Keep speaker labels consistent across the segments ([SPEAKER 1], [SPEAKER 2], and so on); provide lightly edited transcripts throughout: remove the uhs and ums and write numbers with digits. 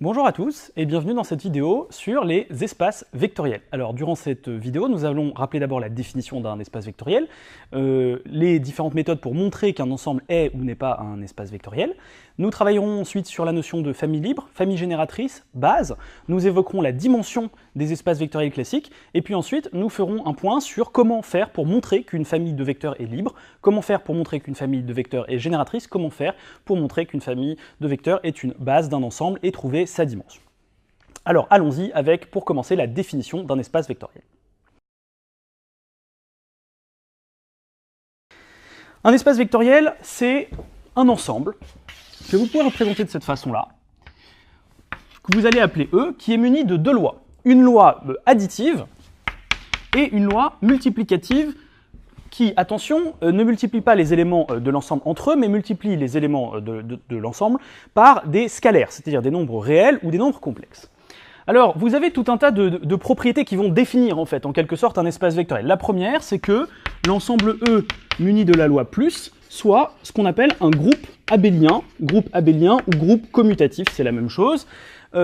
[SPEAKER 1] Bonjour à tous et bienvenue dans cette vidéo sur les espaces vectoriels. Alors durant cette vidéo, nous allons rappeler d'abord la définition d'un espace vectoriel, les différentes méthodes pour montrer qu'un ensemble est ou n'est pas un espace vectoriel. Nous travaillerons ensuite sur la notion de famille libre, famille génératrice, base. Nous évoquerons la dimension des espaces vectoriels classiques et puis ensuite nous ferons un point sur comment faire pour montrer qu'une famille de vecteurs est libre, comment faire pour montrer qu'une famille de vecteurs est génératrice, comment faire pour montrer qu'une famille de vecteurs est une base d'un ensemble et trouver sa dimension. Alors allons-y avec, pour commencer, la définition d'un espace vectoriel. Un espace vectoriel, c'est un ensemble que vous pouvez représenter de cette façon-là, que vous allez appeler E, qui est muni de deux lois. Une loi additive et une loi multiplicative qui, attention, ne multiplie pas les éléments de l'ensemble entre eux, mais multiplie les éléments de l'ensemble par des scalaires, c'est-à-dire des nombres réels ou des nombres complexes. Alors, vous avez tout un tas de propriétés qui vont définir, en fait, en quelque sorte, un espace vectoriel. La première, c'est que l'ensemble E muni de la loi plus soit ce qu'on appelle un groupe abélien ou groupe commutatif, c'est la même chose.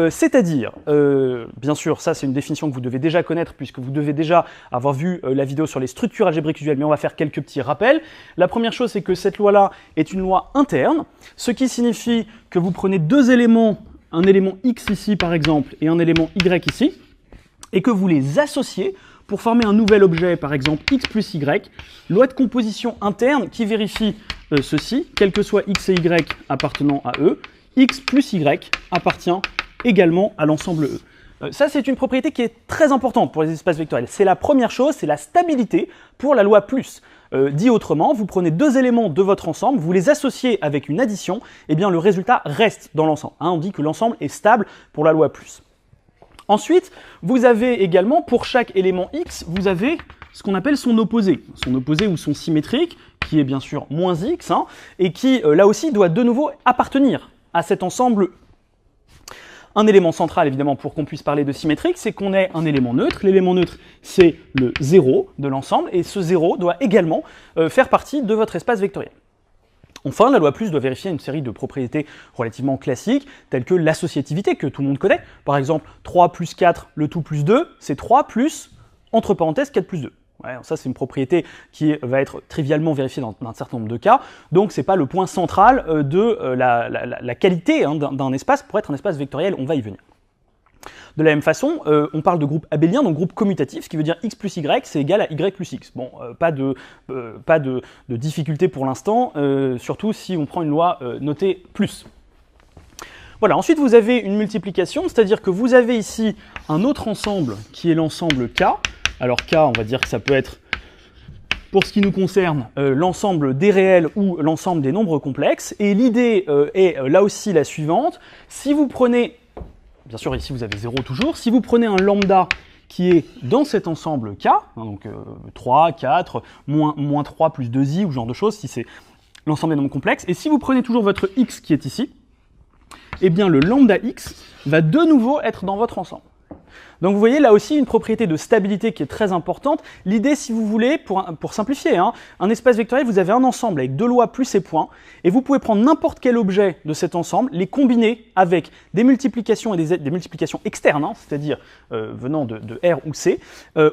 [SPEAKER 1] C'est-à-dire, bien sûr, ça c'est une définition que vous devez déjà connaître puisque vous devez déjà avoir vu la vidéo sur les structures algébriques usuelles, mais on va faire quelques petits rappels. La première chose, c'est que cette loi-là est une loi interne, ce qui signifie que vous prenez deux éléments, un élément x ici par exemple et un élément y ici, et que vous les associez pour former un nouvel objet, par exemple x plus y, loi de composition interne qui vérifie ceci, quel que soit x et y appartenant à E, x plus y appartient également à l'ensemble E. Ça, c'est une propriété qui est très importante pour les espaces vectoriels. C'est la première chose, c'est la stabilité pour la loi plus. Dit autrement, vous prenez deux éléments de votre ensemble, vous les associez avec une addition, et bien le résultat reste dans l'ensemble. On dit que l'ensemble est stable pour la loi plus. Ensuite, vous avez également, pour chaque élément x, vous avez ce qu'on appelle son opposé ou son symétrique, qui est bien sûr moins x, et qui, là aussi, doit de nouveau appartenir à cet ensemble. Un élément central, évidemment, pour qu'on puisse parler de symétrique, c'est qu'on ait un élément neutre. L'élément neutre, c'est le 0 de l'ensemble, et ce 0 doit également faire partie de votre espace vectoriel. Enfin, la loi plus doit vérifier une série de propriétés relativement classiques, telles que l'associativité, que tout le monde connaît. Par exemple, 3 plus 4, le tout plus 2, c'est 3 plus, entre parenthèses, 4 plus 2. Ouais, ça, c'est une propriété qui va être trivialement vérifiée dans un certain nombre de cas, donc ce n'est pas le point central de la qualité d'un espace. Pour être un espace vectoriel, on va y venir. De la même façon, on parle de groupe abélien, donc groupe commutatif, ce qui veut dire x plus y, c'est égal à y plus x. Bon, pas de difficulté pour l'instant, surtout si on prend une loi notée plus. Voilà, ensuite vous avez une multiplication, c'est-à-dire que vous avez ici un autre ensemble qui est l'ensemble K. Alors K, on va dire que ça peut être, pour ce qui nous concerne, l'ensemble des réels ou l'ensemble des nombres complexes. Et l'idée est là aussi la suivante. Si vous prenez, bien sûr ici vous avez 0 toujours, si vous prenez un lambda qui est dans cet ensemble K, donc 3, 4, moins 3 plus 2i ou ce genre de choses, si c'est l'ensemble des nombres complexes, et si vous prenez toujours votre x qui est ici, eh bien le lambda x va de nouveau être dans votre ensemble. Donc vous voyez là aussi une propriété de stabilité qui est très importante. L'idée, si vous voulez, pour simplifier, un espace vectoriel, vous avez un ensemble avec deux lois plus ses points, et vous pouvez prendre n'importe quel objet de cet ensemble, les combiner avec des multiplications et des multiplications externes, c'est-à-dire venant de R ou C,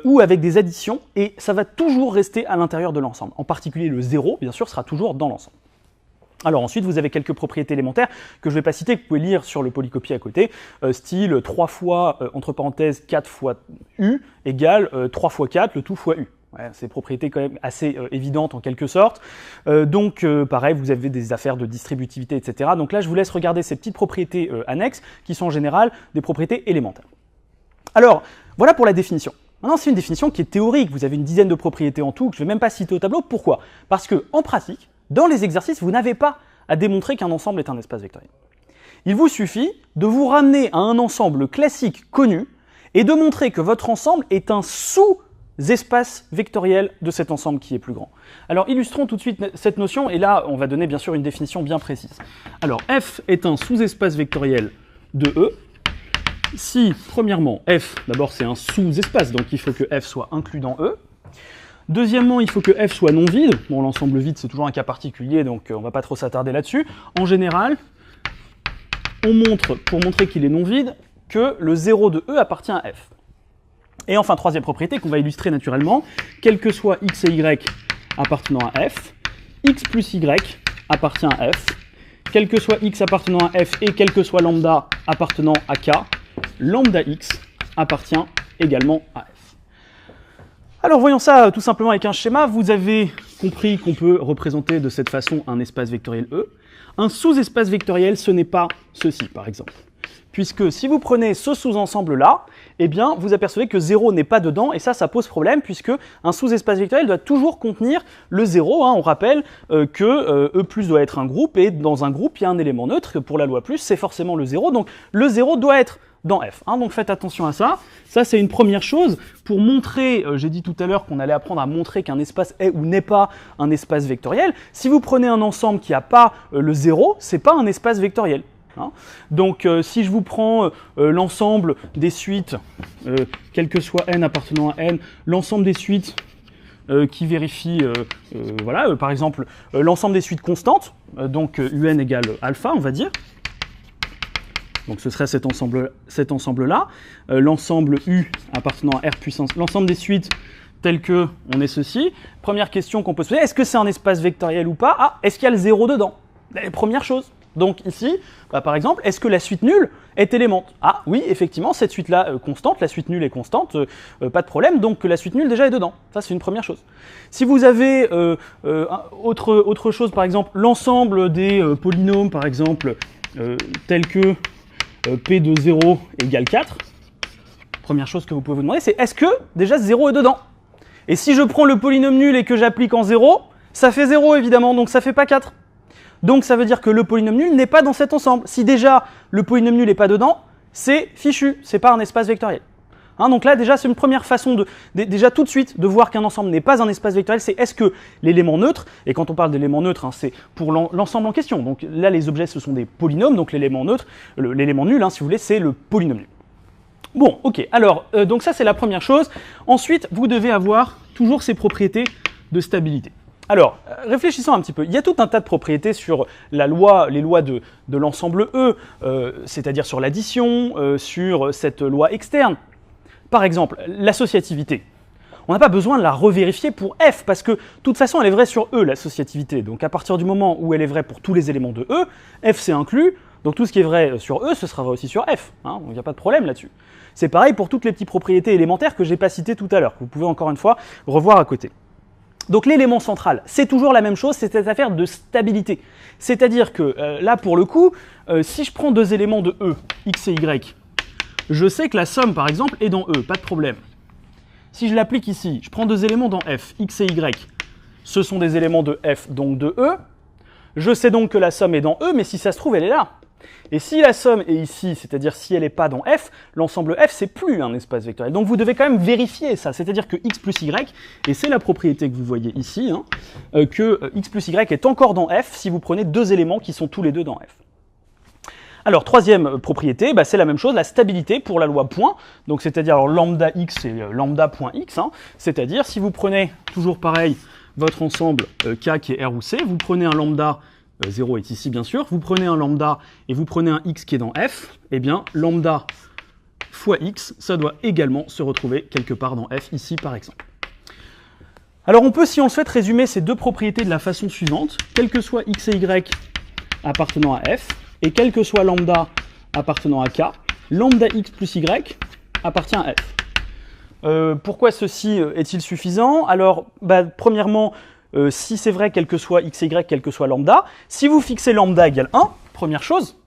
[SPEAKER 1] ou avec des additions, et ça va toujours rester à l'intérieur de l'ensemble. En particulier le 0, bien sûr, sera toujours dans l'ensemble. Alors ensuite, vous avez quelques propriétés élémentaires que je ne vais pas citer, que vous pouvez lire sur le polycopier à côté, style 3 fois, entre parenthèses, 4 fois U égale 3 fois 4, le tout fois U. Ouais, c'est des propriétés quand même assez évidentes en quelque sorte. Donc pareil, vous avez des affaires de distributivité, etc. Donc là, je vous laisse regarder ces petites propriétés annexes qui sont en général des propriétés élémentaires. Alors, voilà pour la définition. Maintenant, c'est une définition qui est théorique. Vous avez une dizaine de propriétés en tout, que je ne vais même pas citer au tableau. Pourquoi? Parce qu'en pratique, dans les exercices, vous n'avez pas à démontrer qu'un ensemble est un espace vectoriel. Il vous suffit de vous ramener à un ensemble classique connu et de montrer que votre ensemble est un sous-espace vectoriel de cet ensemble qui est plus grand. Alors illustrons tout de suite cette notion, et là on va donner bien sûr une définition bien précise. Alors f est un sous-espace vectoriel de E si, premièrement, f, d'abord c'est un sous-espace, donc il faut que f soit inclus dans E. Deuxièmement, il faut que f soit non vide. Bon, l'ensemble vide, c'est toujours un cas particulier, donc on ne va pas trop s'attarder là-dessus. En général, on montre, pour montrer qu'il est non vide, que le 0 de E appartient à F. Et enfin, troisième propriété qu'on va illustrer naturellement, quel que soit x et y appartenant à F, x plus y appartient à F, quel que soit x appartenant à F et quel que soit lambda appartenant à K, lambda x appartient également à F. Alors voyons ça tout simplement avec un schéma. Vous avez compris qu'on peut représenter de cette façon un espace vectoriel E. Un sous-espace vectoriel, ce n'est pas ceci, par exemple. Puisque si vous prenez ce sous-ensemble-là, eh bien, vous apercevez que 0 n'est pas dedans, et ça pose problème, puisque un sous-espace vectoriel doit toujours contenir le 0. On rappelle que E plus doit être un groupe, et dans un groupe, il y a un élément neutre, pour la loi plus, c'est forcément le 0, donc le 0 doit être dans F. Donc faites attention à ça. Ça, c'est une première chose. Pour montrer, j'ai dit tout à l'heure qu'on allait apprendre à montrer qu'un espace est ou n'est pas un espace vectoriel. Si vous prenez un ensemble qui n'a pas le 0, c'est pas un espace vectoriel. Donc si je vous prends l'ensemble des suites, quel que soit n appartenant à n, l'ensemble des suites qui vérifient, voilà, par exemple, l'ensemble des suites constantes, donc un égale alpha, on va dire. Donc ce serait cet ensemble-là. L'ensemble U appartenant à R puissance, l'ensemble des suites telles que on est ceci. Première question qu'on peut se poser, est-ce que c'est un espace vectoriel ou pas? Ah, est-ce qu'il y a le 0 dedans? Première chose. Donc ici, par exemple, est-ce que la suite nulle est élémente? Ah oui, effectivement, cette suite-là constante, la suite nulle est constante, pas de problème, donc la suite nulle déjà est dedans. Ça, c'est une première chose. Si vous avez autre chose, par exemple, l'ensemble des polynômes, par exemple, tels que P de 0 égale 4, première chose que vous pouvez vous demander, c'est est-ce que déjà 0 est dedans? Et si je prends le polynôme nul et que j'applique en 0, ça fait 0 évidemment, donc ça fait pas 4. Donc ça veut dire que le polynôme nul n'est pas dans cet ensemble. Si déjà le polynôme nul n'est pas dedans, c'est fichu, c'est pas un espace vectoriel. Donc là déjà c'est une première façon déjà tout de suite de voir qu'un ensemble n'est pas un espace vectoriel, c'est est-ce que l'élément neutre, et quand on parle d'élément neutre, c'est pour l'ensemble en question. Donc là les objets ce sont des polynômes, donc l'élément neutre, l'élément nul, si vous voulez, c'est le polynôme nul. Bon, ok, alors donc ça c'est la première chose. Ensuite, vous devez avoir toujours ces propriétés de stabilité. Alors, réfléchissons un petit peu. Il y a tout un tas de propriétés sur les lois de l'ensemble E, c'est-à-dire sur l'addition, sur cette loi externe. Par exemple, l'associativité. On n'a pas besoin de la revérifier pour F, parce que de toute façon, elle est vraie sur E, l'associativité. Donc à partir du moment où elle est vraie pour tous les éléments de E, F c'est inclus, donc tout ce qui est vrai sur E, ce sera vrai aussi sur F. Donc il n'y a pas de problème là-dessus. C'est pareil pour toutes les petites propriétés élémentaires que je n'ai pas citées tout à l'heure, que vous pouvez encore une fois revoir à côté. Donc l'élément central, c'est toujours la même chose, c'est cette affaire de stabilité. C'est-à-dire que là, pour le coup, si je prends deux éléments de E, x et y, je sais que la somme, par exemple, est dans E, pas de problème. Si je l'applique ici, je prends deux éléments dans F, x et y, ce sont des éléments de F, donc de E. Je sais donc que la somme est dans E, mais si ça se trouve, elle est là. Et si la somme est ici, c'est-à-dire si elle n'est pas dans F, l'ensemble F, c'est plus un espace vectoriel. Donc vous devez quand même vérifier ça, c'est-à-dire que x plus y, et c'est la propriété que vous voyez ici, que x plus y est encore dans F si vous prenez deux éléments qui sont tous les deux dans F. Alors, troisième propriété, c'est la même chose, la stabilité pour la loi point. Donc, c'est-à-dire lambda x et lambda.x. C'est-à-dire, si vous prenez, toujours pareil, votre ensemble K qui est R ou C, vous prenez un lambda, 0 est ici bien sûr, vous prenez un lambda et vous prenez un x qui est dans F, eh bien, lambda fois x, ça doit également se retrouver quelque part dans F, ici par exemple. Alors, on peut, si on le souhaite, résumer ces deux propriétés de la façon suivante. Quel que soit x et y appartenant à F, et quel que soit lambda appartenant à K, lambda x plus y appartient à F. Pourquoi ceci est-il suffisant? Alors, premièrement, si c'est vrai, quel que soit x et y, quel que soit lambda, si vous fixez lambda égale 1, première chose,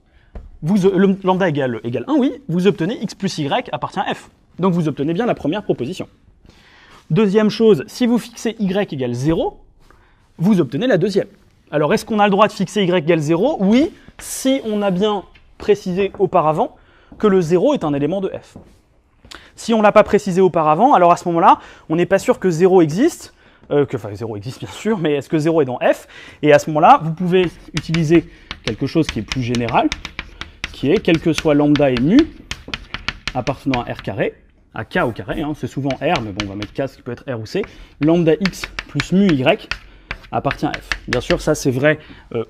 [SPEAKER 1] lambda égale 1, oui, vous obtenez x plus y appartient à F. Donc vous obtenez bien la première proposition. Deuxième chose, si vous fixez y égale 0, vous obtenez la deuxième. Alors, est-ce qu'on a le droit de fixer y égale 0? Oui, si on a bien précisé auparavant que le 0 est un élément de F. Si on ne l'a pas précisé auparavant, alors à ce moment-là, on n'est pas sûr que 0 existe, enfin 0 existe bien sûr, mais est-ce que 0 est dans F? Et à ce moment-là, vous pouvez utiliser quelque chose qui est plus général, qui est quel que soit lambda et mu appartenant à R carré, à K au carré, c'est souvent R, mais bon, on va mettre K, ce qui peut être R ou C, lambda x plus mu y appartient à f. Bien sûr, ça c'est vrai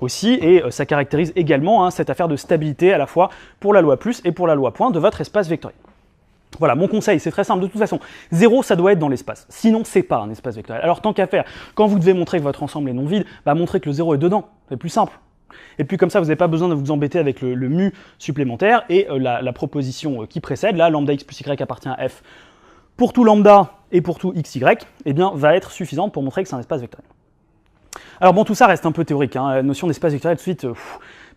[SPEAKER 1] aussi, et ça caractérise également hein, cette affaire de stabilité à la fois pour la loi plus et pour la loi point de votre espace vectoriel. Voilà, mon conseil, c'est très simple, de toute façon, 0 ça doit être dans l'espace, sinon c'est pas un espace vectoriel. Alors tant qu'à faire, quand vous devez montrer que votre ensemble est non vide, bah montrez que le 0 est dedans, c'est plus simple. Et puis comme ça, vous n'avez pas besoin de vous embêter avec le mu supplémentaire, et la proposition qui précède, là, lambda x plus y appartient à f, pour tout lambda et pour tout xy, eh bien, va être suffisante pour montrer que c'est un espace vectoriel. Alors bon, tout ça reste un peu théorique, hein. La notion d'espace vectoriel, tout de suite,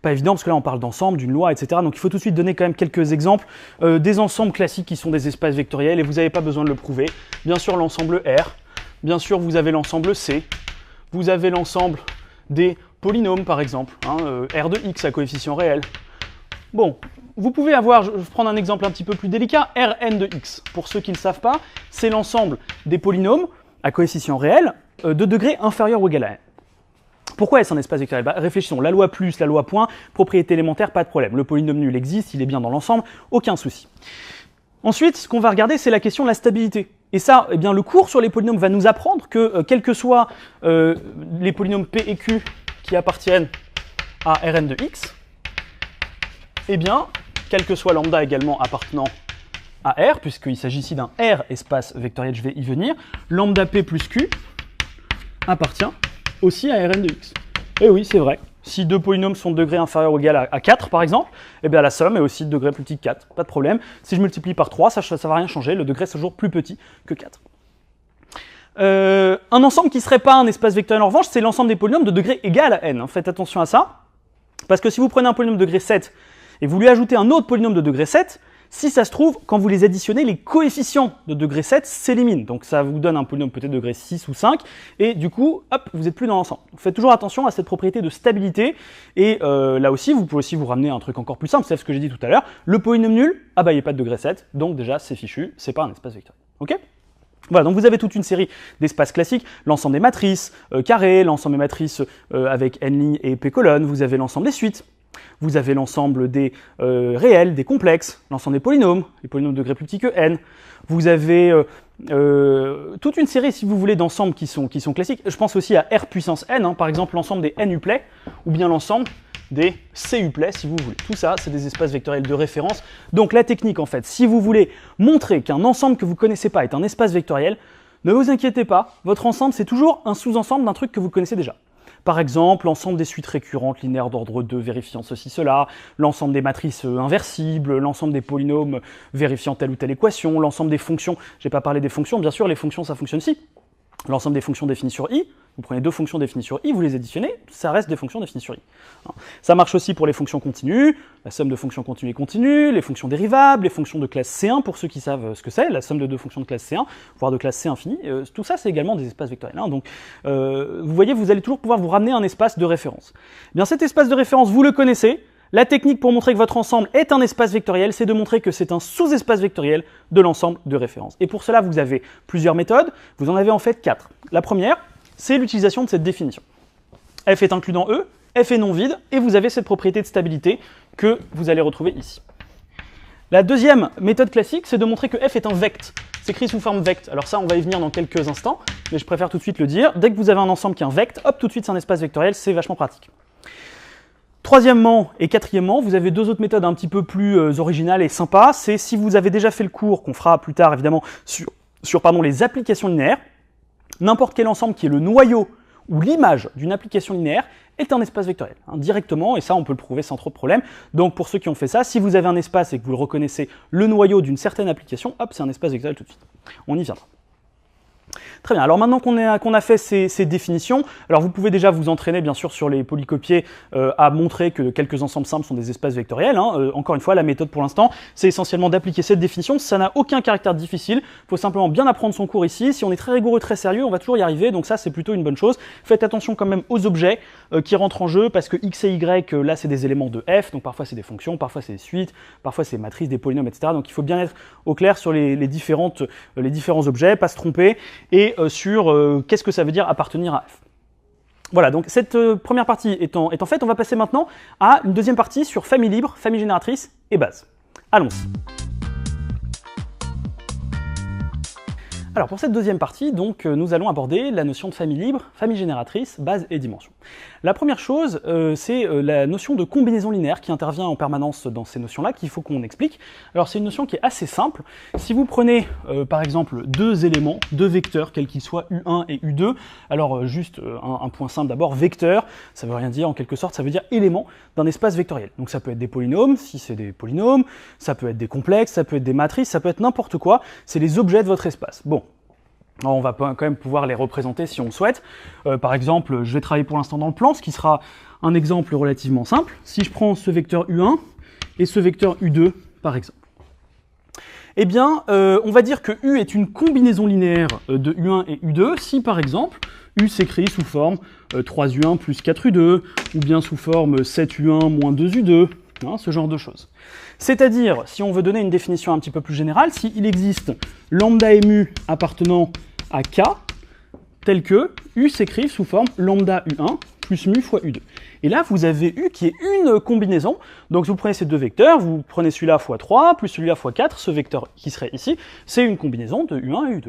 [SPEAKER 1] pas évident, parce que là, on parle d'ensemble, d'une loi, etc. Donc il faut tout de suite donner quand même quelques exemples des ensembles classiques qui sont des espaces vectoriels, et vous n'avez pas besoin de le prouver. Bien sûr, l'ensemble R, bien sûr, vous avez l'ensemble C, vous avez l'ensemble des polynômes, par exemple, hein, R de x à coefficient réel. Bon, vous pouvez avoir, je vais prendre un exemple un petit peu plus délicat, Rn de x. Pour ceux qui ne le savent pas, c'est l'ensemble des polynômes à coefficient réel de degré inférieur ou égal à n. Pourquoi est-ce un espace vectoriel? Bah, réfléchissons, la loi plus, la loi point, propriété élémentaire, pas de problème. Le polynôme nul existe, il est bien dans l'ensemble, aucun souci. Ensuite, ce qu'on va regarder, c'est la question de la stabilité. Et ça, eh bien, le cours sur les polynômes va nous apprendre que, quels que soient les polynômes P et Q qui appartiennent à Rn de x, eh bien, quel que soit lambda également appartenant à R, puisqu'il s'agit ici d'un R espace vectoriel, je vais y venir, lambda P plus Q appartient aussi à Rn de x. Et oui, c'est vrai. Si deux polynômes sont de degré inférieur ou égal à 4, par exemple, eh bien la somme est aussi de degré plus petit que 4. Pas de problème. Si je multiplie par 3, ça ne va rien changer. Le degré est toujours plus petit que 4. Un ensemble qui ne serait pas un espace vectoriel, en revanche, c'est l'ensemble des polynômes de degré égal à n. Faites attention à ça. Parce que si vous prenez un polynôme de degré 7 et vous lui ajoutez un autre polynôme de degré 7, si ça se trouve, quand vous les additionnez, les coefficients de degré 7 s'éliminent. Donc ça vous donne un polynôme peut-être de degré 6 ou 5, et du coup, hop, vous n'êtes plus dans l'ensemble. Faites toujours attention à cette propriété de stabilité, et là aussi, vous pouvez aussi vous ramener à un truc encore plus simple, c'est ce que j'ai dit tout à l'heure. Le polynôme nul, ah bah il n'y a pas de degré 7, donc déjà c'est fichu, c'est pas un espace vectoriel. Ok ? Voilà, donc vous avez toute une série d'espaces classiques, l'ensemble des matrices carrées, l'ensemble des matrices avec n lignes et p colonnes, vous avez l'ensemble des suites. Vous avez l'ensemble des réels, des complexes, l'ensemble des polynômes, les polynômes de degré plus petit que n. Vous avez toute une série, si vous voulez, d'ensembles qui sont classiques. Je pense aussi à R puissance n, hein, par exemple l'ensemble des n uplets, ou bien l'ensemble des c uplets, si vous voulez. Tout ça, c'est des espaces vectoriels de référence. Donc la technique, en fait, si vous voulez montrer qu'un ensemble que vous ne connaissez pas est un espace vectoriel, ne vous inquiétez pas, votre ensemble, c'est toujours un sous-ensemble d'un truc que vous connaissez déjà. Par exemple, l'ensemble des suites récurrentes linéaires d'ordre 2 vérifiant ceci, cela, l'ensemble des matrices inversibles, l'ensemble des polynômes vérifiant telle ou telle équation, l'ensemble des fonctions, je n'ai pas parlé des fonctions, bien sûr, les fonctions, ça fonctionne ici. L'ensemble des fonctions définies sur i, vous prenez deux fonctions définies sur i, vous les additionnez, ça reste des fonctions définies sur i. Ça marche aussi pour les fonctions continues, la somme de fonctions continues et continues, les fonctions dérivables, les fonctions de classe C1, pour ceux qui savent ce que c'est, la somme de deux fonctions de classe C1, voire de classe C infinie, tout ça c'est également des espaces vectoriels. Hein. Donc vous voyez, vous allez toujours pouvoir vous ramener un espace de référence. Eh bien cet espace de référence, vous le connaissez. La technique pour montrer que votre ensemble est un espace vectoriel, c'est de montrer que c'est un sous-espace vectoriel de l'ensemble de référence. Et pour cela, vous avez plusieurs méthodes, vous en avez en fait 4. La première, c'est l'utilisation de cette définition. F est inclus dans E, F est non vide, et vous avez cette propriété de stabilité que vous allez retrouver ici. La deuxième méthode classique, c'est de montrer que F est un vect. C'est écrit sous forme vect. Alors ça, on va y venir dans quelques instants, mais je préfère tout de suite le dire. Dès que vous avez un ensemble qui est un vect, hop, tout de suite c'est un espace vectoriel, c'est vachement pratique. Troisièmement et quatrièmement, vous avez deux autres méthodes un petit peu plus originales et sympas. C'est si vous avez déjà fait le cours, qu'on fera plus tard évidemment, sur les applications linéaires, n'importe quel ensemble qui est le noyau ou l'image d'une application linéaire est un espace vectoriel, hein, directement, et ça on peut le prouver sans trop de problème. Donc pour ceux qui ont fait ça, si vous avez un espace et que vous le reconnaissez, le noyau d'une certaine application, hop, c'est un espace vectoriel tout de suite. On y viendra. Très bien, alors maintenant qu'on a fait ces définitions, alors vous pouvez déjà vous entraîner bien sûr sur les polycopiés à montrer que quelques ensembles simples sont des espaces vectoriels. Hein. Encore une fois, la méthode pour l'instant, c'est essentiellement d'appliquer cette définition, ça n'a aucun caractère difficile, il faut simplement bien apprendre son cours ici, si on est très rigoureux, très sérieux, on va toujours y arriver, donc ça c'est plutôt une bonne chose. Faites attention quand même aux objets qui rentrent en jeu, parce que x et y, là c'est des éléments de f, donc parfois c'est des fonctions, parfois c'est des suites, parfois c'est des matrices, des polynômes, etc. Donc il faut bien être au clair sur les différents objets, pas se tromper, et sur qu'est-ce que ça veut dire appartenir à f. Voilà, donc cette première partie étant faite, on va passer maintenant à une deuxième partie sur famille libre, famille génératrice et base. Allons-y. Alors pour cette deuxième partie, donc, nous allons aborder la notion de famille libre, famille génératrice, base et dimension. La première chose, c'est la notion de combinaison linéaire qui intervient en permanence dans ces notions-là, qu'il faut qu'on explique. Alors c'est une notion qui est assez simple. Si vous prenez par exemple deux éléments, deux vecteurs, quels qu'ils soient, U1 et U2, alors juste un point simple d'abord, vecteur, ça veut rien dire en quelque sorte, ça veut dire élément d'un espace vectoriel. Donc ça peut être des polynômes, si c'est des polynômes, ça peut être des complexes, ça peut être des matrices, ça peut être n'importe quoi, c'est les objets de votre espace. Bon. Alors on va quand même pouvoir les représenter si on le souhaite. Par exemple, je vais travailler pour l'instant dans le plan, ce qui sera un exemple relativement simple. Si je prends ce vecteur U1 et ce vecteur U2, par exemple. Eh bien, on va dire que U est une combinaison linéaire de U1 et U2, si par exemple, U s'écrit sous forme 3U1 plus 4U2, ou bien sous forme 7U1 moins 2U2, hein, ce genre de choses. C'est-à-dire, si on veut donner une définition un petit peu plus générale, s'il existe lambda mu appartenant à K, tel que U s'écrive sous forme lambda U1 plus mu fois U2. Et là, vous avez U qui est une combinaison. Donc, vous prenez ces deux vecteurs, vous prenez celui-là fois 3, plus celui-là fois 4, ce vecteur qui serait ici, c'est une combinaison de U1 et U2.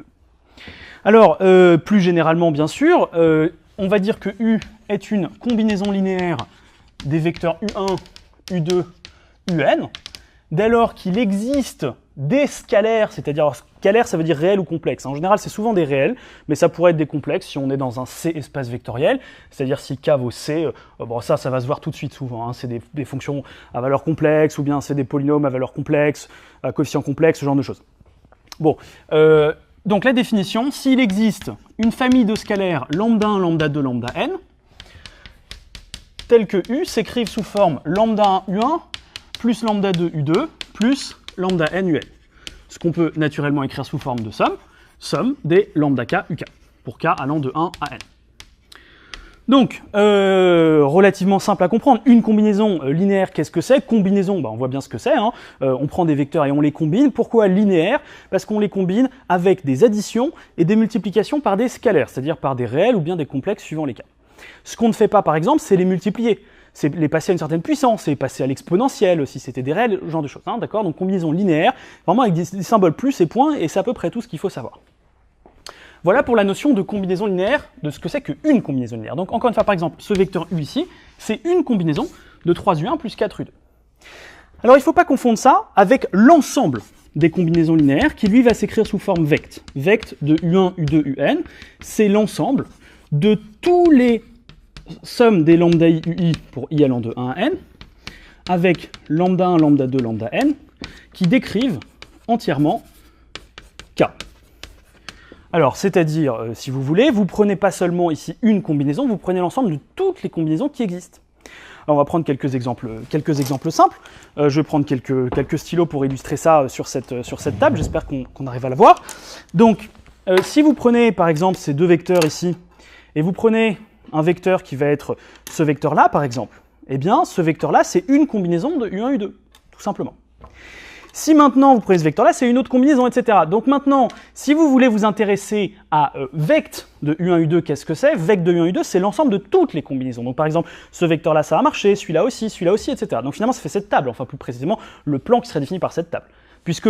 [SPEAKER 1] Alors, plus généralement, bien sûr, on va dire que U est une combinaison linéaire des vecteurs U1, U2, UN, dès lors qu'il existe des scalaires, c'est-à-dire scalaire ça veut dire réel ou complexe. En général c'est souvent des réels, mais ça pourrait être des complexes si on est dans un C espace vectoriel, c'est-à-dire si K vaut C, bon ça va se voir tout de suite souvent, hein. C'est des fonctions à valeur complexe, ou bien c'est des polynômes à valeur complexe, à coefficient complexe, ce genre de choses. Bon, donc la définition, s'il existe une famille de scalaires lambda 1, lambda 2, lambda n, tels que U s'écrivent sous forme lambda 1 U1 plus lambda 2 U2 plus lambda n UN. Ce qu'on peut naturellement écrire sous forme de somme des lambda k UK, pour k allant de 1 à n. Donc, relativement simple à comprendre, une combinaison linéaire, qu'est-ce que c'est? Combinaison, on voit bien ce que c'est, hein. On prend des vecteurs et on les combine. Pourquoi linéaire? Parce qu'on les combine avec des additions et des multiplications par des scalaires, c'est-à-dire par des réels ou bien des complexes suivant les cas. Ce qu'on ne fait pas, par exemple, c'est les multiplier. C'est les passer à une certaine puissance, c'est passer à l'exponentielle, si c'était des réels, ce genre de choses, hein, d'accord? Donc combinaison linéaire, vraiment avec des symboles plus et points, et c'est à peu près tout ce qu'il faut savoir. Voilà pour la notion de combinaison linéaire, de ce que c'est qu'une combinaison linéaire. Donc encore une fois, par exemple, ce vecteur U ici, c'est une combinaison de 3U1 plus 4U2. Alors il ne faut pas confondre ça avec l'ensemble des combinaisons linéaires, qui lui va s'écrire sous forme vect. Vect de U1, U2, UN, c'est l'ensemble de tous les somme des lambda i ui pour i allant de 1 à n, avec lambda 1, lambda 2, lambda n, qui décrivent entièrement K. Alors, c'est-à-dire, si vous voulez, vous prenez pas seulement ici une combinaison, vous prenez l'ensemble de toutes les combinaisons qui existent. Alors, on va prendre quelques exemples simples. Je vais prendre quelques stylos pour illustrer ça sur cette table, j'espère qu'on arrive à la voir. Donc, si vous prenez par exemple ces deux vecteurs ici, et vous prenez un vecteur qui va être ce vecteur-là, par exemple, eh bien, ce vecteur-là, c'est une combinaison de U1, U2, tout simplement. Si maintenant, vous prenez ce vecteur-là, c'est une autre combinaison, etc. Donc maintenant, si vous voulez vous intéresser à vect de U1, U2, qu'est-ce que c'est? Vect de U1, U2, c'est l'ensemble de toutes les combinaisons. Donc par exemple, ce vecteur-là, ça a marché, celui-là aussi, etc. Donc finalement, ça fait cette table, enfin plus précisément, le plan qui serait défini par cette table. Puisque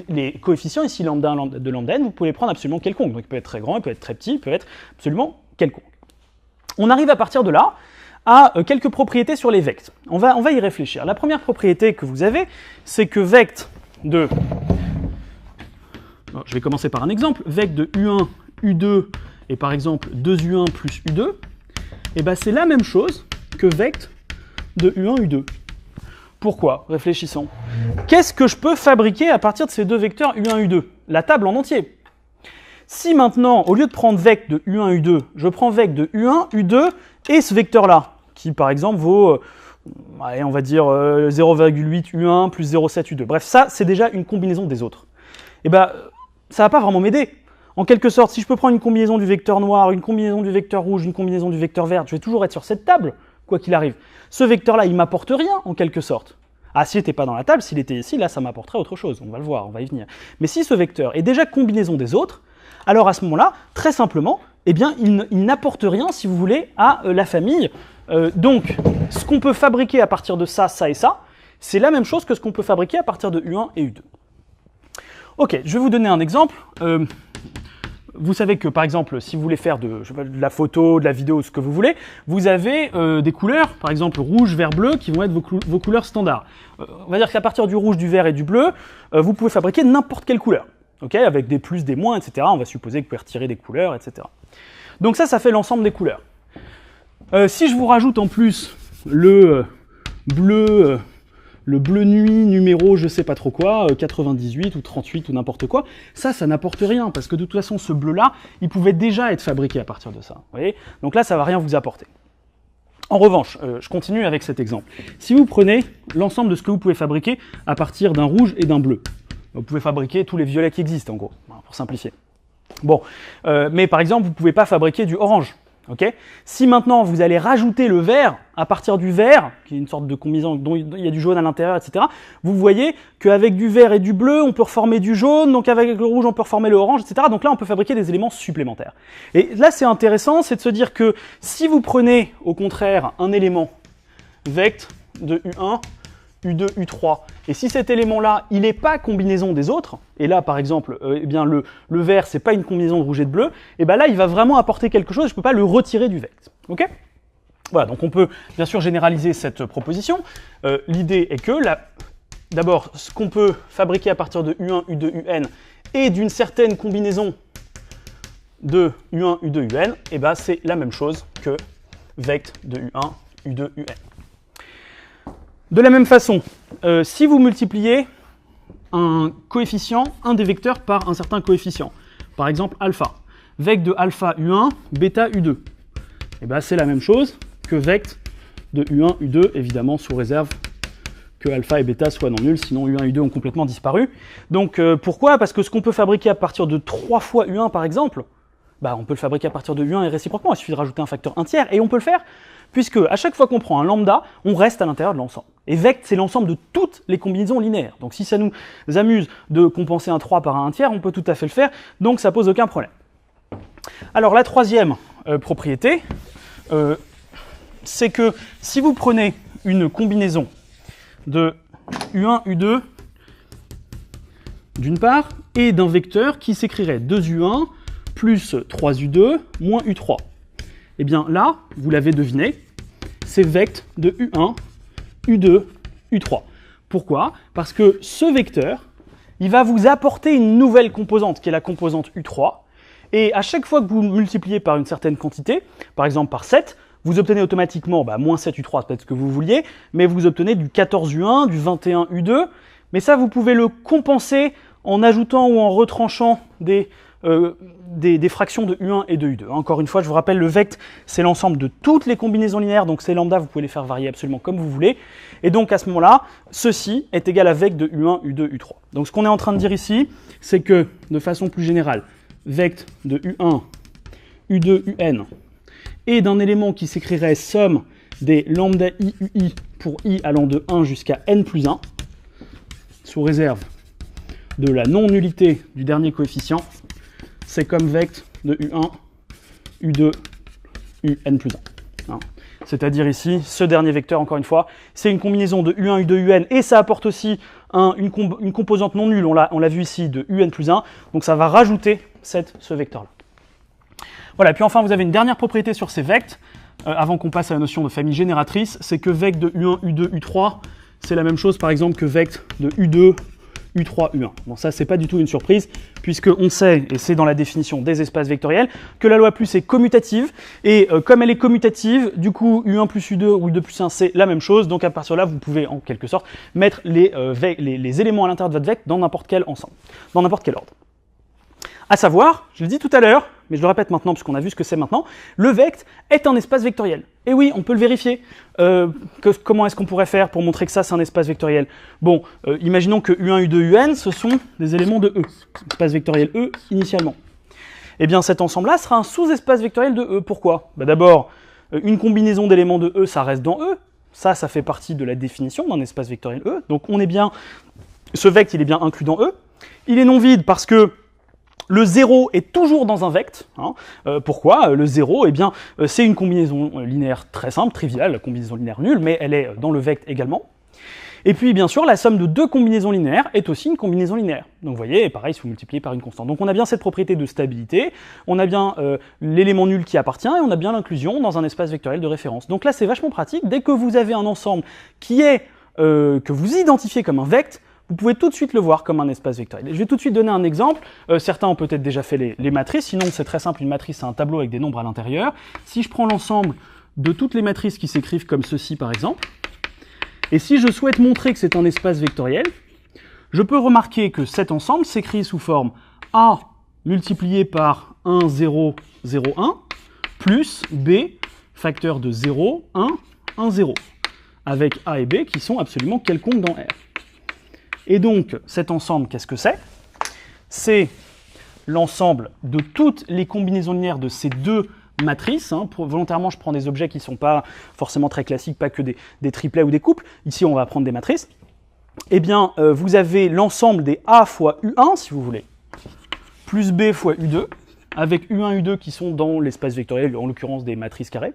[SPEAKER 1] les coefficients, ici, lambda 1, lambda 2, lambda n, vous pouvez les prendre absolument quelconque. Donc il peut être très grand, il peut être très petit, il peut être absolument quelconque. On arrive à partir de là à quelques propriétés sur les vects. On va y réfléchir. La première propriété que vous avez, c'est que vect de... Alors, je vais commencer par un exemple. Vect de U1, U2 et par exemple 2U1 plus U2, et ben c'est la même chose que vect de U1, U2. Pourquoi? Réfléchissons. Qu'est-ce que je peux fabriquer à partir de ces deux vecteurs U1, U2? La table en entier. Si maintenant, au lieu de prendre vect de U1, U2, je prends vect de U1, U2 et ce vecteur-là, qui par exemple vaut, allez, on va dire 0,8 U1 plus 0,7 U2. Bref, ça, c'est déjà une combinaison des autres. Et ben, ça va pas vraiment m'aider. En quelque sorte, si je peux prendre une combinaison du vecteur noir, une combinaison du vecteur rouge, une combinaison du vecteur vert, je vais toujours être sur cette table, quoi qu'il arrive. Ce vecteur-là, il m'apporte rien, en quelque sorte. Ah, s'il n'était pas dans la table, s'il était ici, là, ça m'apporterait autre chose. On va le voir, on va y venir. Mais si ce vecteur est déjà combinaison des autres, alors à ce moment-là, très simplement, eh bien, il n'apporte rien, si vous voulez, à la famille. Donc, ce qu'on peut fabriquer à partir de ça, ça et ça, c'est la même chose que ce qu'on peut fabriquer à partir de U1 et U2. Ok, je vais vous donner un exemple. vous savez que, par exemple, si vous voulez faire de la photo, de la vidéo, ce que vous voulez, vous avez des couleurs, par exemple rouge, vert, bleu, qui vont être vos couleurs standards. On va dire qu'à partir du rouge, du vert et du bleu, vous pouvez fabriquer n'importe quelle couleur, okay, avec des plus, des moins, etc. On va supposer que vous pouvez retirer des couleurs, etc. Donc ça fait l'ensemble des couleurs. Si je vous rajoute en plus le bleu nuit numéro je sais pas trop quoi, 98 ou 38 ou n'importe quoi, ça n'apporte rien, parce que de toute façon, ce bleu-là, il pouvait déjà être fabriqué à partir de ça. Vous voyez ? Donc là, ça va rien vous apporter. En revanche, je continue avec cet exemple. Si vous prenez l'ensemble de ce que vous pouvez fabriquer à partir d'un rouge et d'un bleu, vous pouvez fabriquer tous les violets qui existent, en gros, pour simplifier. Bon, mais par exemple, vous ne pouvez pas fabriquer du orange. Okay, si maintenant vous allez rajouter le vert à partir du vert, qui est une sorte de combinaison dont il y a du jaune à l'intérieur, etc., vous voyez qu'avec du vert et du bleu, on peut reformer du jaune, donc avec le rouge, on peut reformer le orange, etc. Donc là, on peut fabriquer des éléments supplémentaires. Et là, c'est intéressant, c'est de se dire que si vous prenez, au contraire, un élément vect de U1, U2, U3, et si cet élément-là, il n'est pas combinaison des autres, et là, par exemple, eh bien, le vert, c'est pas une combinaison de rouge et de bleu, et bien là, il va vraiment apporter quelque chose, je ne peux pas le retirer du vect. Ok ? Voilà, donc on peut bien sûr généraliser cette proposition. L'idée est que, d'abord, ce qu'on peut fabriquer à partir de U1, U2, UN, et d'une certaine combinaison de U1, U2, UN, et ben, c'est la même chose que vect de U1, U2, UN. De la même façon, si vous multipliez un coefficient, un des vecteurs par un certain coefficient, par exemple alpha, vect de alpha U1, bêta U2, et ben c'est la même chose que vect de U1, U2, évidemment sous réserve que alpha et bêta soient non nuls, sinon U1 et U2 ont complètement disparu. Donc pourquoi ? Parce que ce qu'on peut fabriquer à partir de 3 fois U1 par exemple, bah, on peut le fabriquer à partir de U1 et réciproquement, il suffit de rajouter un facteur 1 tiers, et on peut le faire, puisque à chaque fois qu'on prend un lambda, on reste à l'intérieur de l'ensemble. Et vect, c'est l'ensemble de toutes les combinaisons linéaires. Donc si ça nous amuse de compenser un 3 par un 1 tiers, on peut tout à fait le faire, donc ça pose aucun problème. Alors la troisième propriété, c'est que si vous prenez une combinaison de U1, U2, d'une part, et d'un vecteur qui s'écrirait 2U1 plus 3U2 moins U3, eh bien là, vous l'avez deviné, c'est vect de U1, U2, U3. Pourquoi ? Parce que ce vecteur, il va vous apporter une nouvelle composante, qui est la composante U3, et à chaque fois que vous multipliez par une certaine quantité, par exemple par 7, vous obtenez automatiquement moins 7U3, c'est peut-être ce que vous vouliez, mais vous obtenez du 14U1, du 21U2, mais ça, vous pouvez le compenser en ajoutant ou en retranchant des fractions de U1 et de U2. Encore une fois, je vous rappelle, le vect, c'est l'ensemble de toutes les combinaisons linéaires, donc ces lambda, vous pouvez les faire varier absolument comme vous voulez. Et donc, à ce moment-là, ceci est égal à vect de U1, U2, U3. Donc, ce qu'on est en train de dire ici, c'est que, de façon plus générale, vect de U1, U2, UN, et d'un élément qui s'écrirait somme des lambda I, UI, pour I allant de 1 jusqu'à N plus 1, sous réserve de la non-nullité du dernier coefficient, c'est comme vect de U1, U2, UN plus 1. Hein. C'est-à-dire ici, ce dernier vecteur, encore une fois, c'est une combinaison de U1, U2, UN, et ça apporte aussi une composante non nulle, on l'a vu ici, de UN plus 1, donc ça va rajouter ce vecteur-là. Voilà, et puis enfin, vous avez une dernière propriété sur ces vects, avant qu'on passe à la notion de famille génératrice, c'est que vect de U1, U2, U3, c'est la même chose, par exemple, que vect de U2, U3, U1. Bon, ça, c'est pas du tout une surprise, puisqu'on sait, et c'est dans la définition des espaces vectoriels, que la loi plus est commutative, et comme elle est commutative, du coup, U1 plus U2 ou U2 plus 1, c'est la même chose, donc à partir de là, vous pouvez, en quelque sorte, mettre les éléments à l'intérieur de votre vecteur dans n'importe quel ensemble, dans n'importe quel ordre. À savoir, je l'ai dit tout à l'heure, mais je le répète maintenant puisqu'on a vu ce que c'est maintenant, le vect est un espace vectoriel. Et oui, on peut le vérifier. Comment est-ce qu'on pourrait faire pour montrer que ça, c'est un espace vectoriel ? Bon, imaginons que U1, U2, UN, ce sont des éléments de E, espace vectoriel E initialement. Eh bien, cet ensemble-là sera un sous-espace vectoriel de E. Pourquoi ? D'abord, une combinaison d'éléments de E, ça reste dans E. Ça fait partie de la définition d'un espace vectoriel E. Donc, on est bien, ce vect, il est bien inclus dans E. Il est non vide parce que le 0 est toujours dans un vect. Hein. Pourquoi ? Le 0, eh bien, c'est une combinaison linéaire très simple, triviale, la combinaison linéaire nulle, mais elle est dans le vect également. Et puis, bien sûr, la somme de deux combinaisons linéaires est aussi une combinaison linéaire. Donc, vous voyez, pareil, si vous multipliez par une constante. Donc, on a bien cette propriété de stabilité, on a bien l'élément nul qui appartient, et on a bien l'inclusion dans un espace vectoriel de référence. Donc là, c'est vachement pratique. Dès que vous avez un ensemble qui est, que vous identifiez comme un vect, vous pouvez tout de suite le voir comme un espace vectoriel. Je vais tout de suite donner un exemple. Certains ont peut-être déjà fait les matrices, sinon c'est très simple, une matrice c'est un tableau avec des nombres à l'intérieur. Si je prends l'ensemble de toutes les matrices qui s'écrivent comme ceci par exemple, et si je souhaite montrer que c'est un espace vectoriel, je peux remarquer que cet ensemble s'écrit sous forme A multiplié par 1, 0, 0, 1, plus B, facteur de 0, 1, 1, 0, avec A et B qui sont absolument quelconques dans R. Et donc, cet ensemble, qu'est-ce que c'est? C'est l'ensemble de toutes les combinaisons linéaires de ces deux matrices. Volontairement, je prends des objets qui ne sont pas forcément très classiques, pas que des triplets ou des couples. Ici, on va prendre des matrices. Eh bien, vous avez l'ensemble des A fois U1, si vous voulez, plus B fois U2, avec U1, U2 qui sont dans l'espace vectoriel, en l'occurrence des matrices carrées.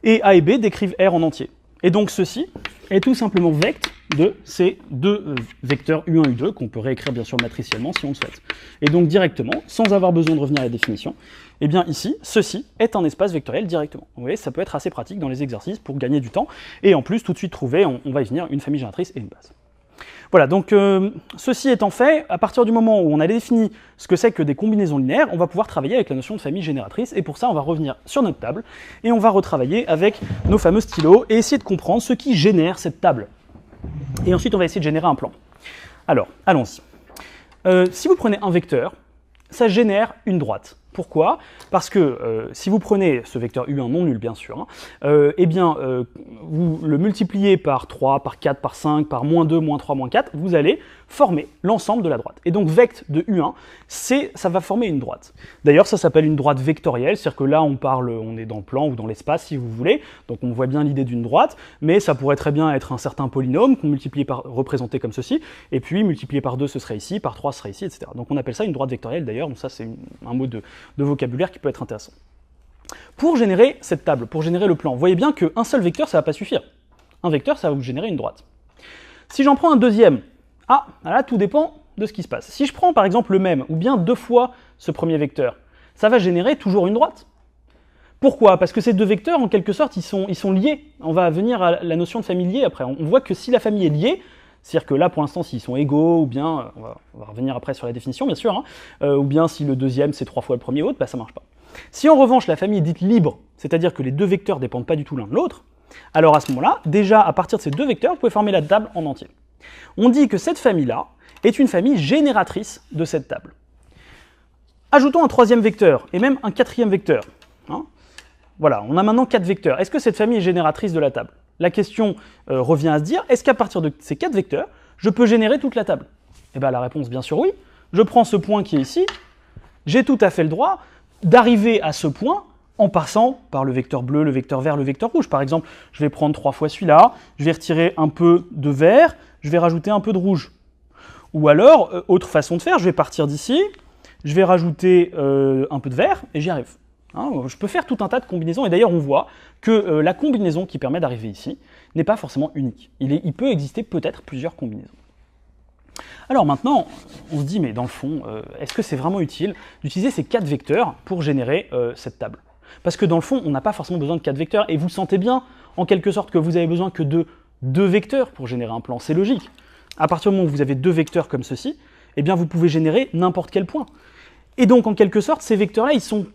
[SPEAKER 1] Et A et B décrivent R en entier. Et donc, ceci est tout simplement vect de ces deux vecteurs U1, U2, qu'on peut réécrire bien sûr matriciellement si on le souhaite. Et donc directement, sans avoir besoin de revenir à la définition, eh bien ici, ceci est un espace vectoriel directement. Vous voyez, ça peut être assez pratique dans les exercices pour gagner du temps, et en plus tout de suite trouver, on va y venir, une famille génératrice et une base. Voilà, donc ceci étant fait, à partir du moment où on a défini ce que c'est que des combinaisons linéaires, on va pouvoir travailler avec la notion de famille génératrice, et pour ça on va revenir sur notre table, et on va retravailler avec nos fameux stylos, et essayer de comprendre ce qui génère cette table. Et ensuite, on va essayer de générer un plan. Alors, allons-y. Si vous prenez un vecteur, ça génère une droite. Pourquoi? Parce que si vous prenez ce vecteur U1 non nul, bien sûr, eh bien, vous le multipliez par 3, par 4, par 5, par moins 2, moins 3, moins 4, vous allez former l'ensemble de la droite. Et donc, vect de U1, ça va former une droite. D'ailleurs, ça s'appelle une droite vectorielle, c'est-à-dire que là, on est dans le plan ou dans l'espace, si vous voulez, donc on voit bien l'idée d'une droite, mais ça pourrait très bien être un certain polynôme qu'on multiplie par, représenté comme ceci, et puis multiplié par 2, ce serait ici, par 3, ce serait ici, etc. Donc on appelle ça une droite vectorielle, d'ailleurs, donc ça, c'est un mot de vocabulaire qui peut être intéressant. Pour générer cette table, pour générer le plan, vous voyez bien qu'un seul vecteur, ça ne va pas suffire. Un vecteur, ça va vous générer une droite. Si j'en prends un deuxième, là, tout dépend de ce qui se passe. Si je prends par exemple le même, ou bien deux fois ce premier vecteur, ça va générer toujours une droite. Pourquoi? Parce que ces deux vecteurs, en quelque sorte, ils sont liés. On va venir à la notion de famille liée après. On voit que si la famille est liée, c'est-à-dire que là, pour l'instant, s'ils sont égaux, ou bien, on va revenir après sur la définition, bien sûr, ou bien si le deuxième, c'est 3 fois le premier autre, bah, ça ne marche pas. Si en revanche, la famille est dite libre, c'est-à-dire que les deux vecteurs ne dépendent pas du tout l'un de l'autre, alors à ce moment-là, déjà, à partir de ces deux vecteurs, vous pouvez former la table en entier. On dit que cette famille-là est une famille génératrice de cette table. Ajoutons un troisième vecteur, et même un quatrième vecteur. Voilà, on a maintenant 4 vecteurs. Est-ce que cette famille est génératrice de la table? La question revient à se dire, est-ce qu'à partir de ces 4 vecteurs, je peux générer toute la table? Eh bien la réponse, bien sûr, oui. Je prends ce point qui est ici, j'ai tout à fait le droit d'arriver à ce point en passant par le vecteur bleu, le vecteur vert, le vecteur rouge. Par exemple, je vais prendre 3 fois celui-là, je vais retirer un peu de vert, je vais rajouter un peu de rouge. Ou alors, autre façon de faire, je vais partir d'ici, je vais rajouter un peu de vert, et j'y arrive. Je peux faire tout un tas de combinaisons, et d'ailleurs on voit que la combinaison qui permet d'arriver ici n'est pas forcément unique. Il peut exister peut-être plusieurs combinaisons. Alors maintenant, on se dit, mais dans le fond, est-ce que c'est vraiment utile d'utiliser ces 4 vecteurs pour générer cette table? Parce que dans le fond, on n'a pas forcément besoin de 4 vecteurs, et vous sentez bien, en quelque sorte, que vous avez besoin que de 2 vecteurs pour générer un plan. C'est logique. À partir du moment où vous avez 2 vecteurs comme ceci, eh bien vous pouvez générer n'importe quel point. Et donc, en quelque sorte, ces vecteurs-là, ils sont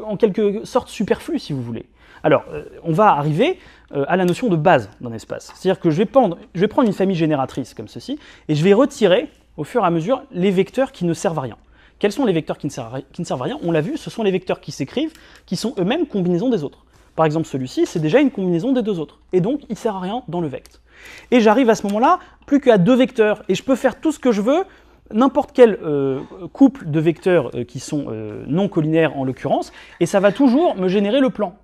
[SPEAKER 1] en quelque sorte superflus, si vous voulez. Alors, on va arriver à la notion de base d'un espace. C'est-à-dire que je vais prendre une famille génératrice comme ceci, et je vais retirer, au fur et à mesure, les vecteurs qui ne servent à rien. Quels sont les vecteurs qui ne servent à rien? On l'a vu, ce sont les vecteurs qui s'écrivent, qui sont eux-mêmes combinaisons des autres. Par exemple, celui-ci, c'est déjà une combinaison des deux autres. Et donc, il ne sert à rien dans le vect. Et j'arrive à ce moment-là, plus qu'à 2 vecteurs, et je peux faire tout ce que je veux, n'importe quel couple de vecteurs qui sont non collinaires en l'occurrence, et ça va toujours me générer le plan.